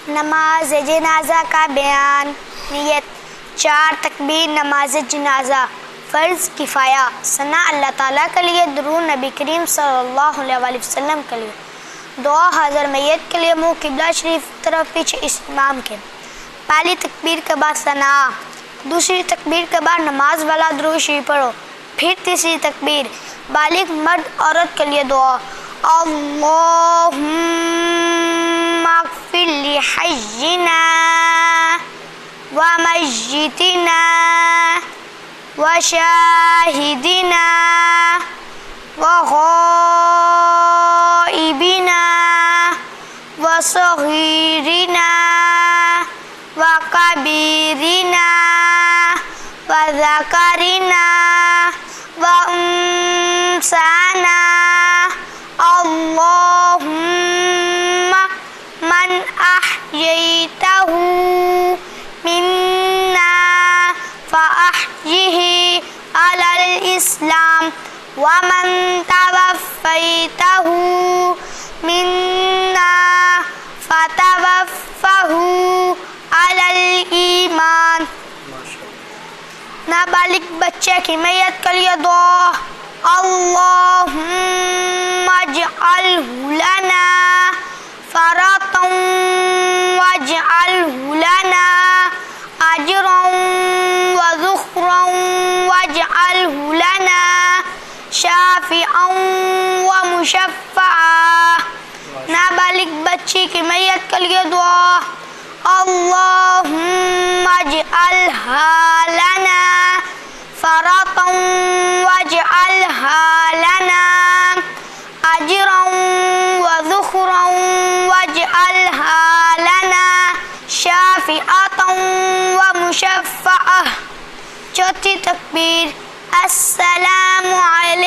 नमाज जनाजा का बयान। नियत। 4 तकबीर नमाज जनाजा। फ़र्ज़ किफ़ाया। सना अल्लाह ताला के लिए, दुरूद नबी करीम सल्लल्लाहु अलैहि वसल्लम के लिए। दुआ हाज़िर मैयत के लिए, मुँह किबला शरीफ तरफ पीछे इमाम के। पहली तकबीर के बाद सना, दूसरी तकबीर के बाद नमाज वाला दुरूद शरीफ पढ़ो। फिर तीसरी तकबीर। बालिग मर्द औरत के लिए दुआ। अल्लाहुम्मा अग़फ़िर लि हय्यिना व मय्यितिना व शाहिदिना व गाइबिना व सग़ीरिना व कबीरिना व ज़करिना व उन्साना। अल्लाहुम्मा मन अह्यैतहु मिन्ना फ़अह्यिही अलल इस्लाम व मन तवफ़्फ़ैतहु मिन्ना फ़तवफ़्फ़हु अलल ईमान। नाबालिग बच्चे की मैयत के लिए दुआ। अल्लाहुम्मा अजअलहु लना फ़रतन वजअलहु लना अजरन व ज़ुख़रन वजअलहु लना शाफ़िअन व मुशफ़्फ़आ। नाबालिग बच्ची की मैयत के लिए दुआ। अल्लाहुम्मा अजअलहा लना फ़रतन वजअलहा लना अजरन व ज़ुख़रन वजअलहा लना शाफ़िअतन व मुशफ़्फ़आ। चौथी तकबीर। अस्सलामु अलैकुम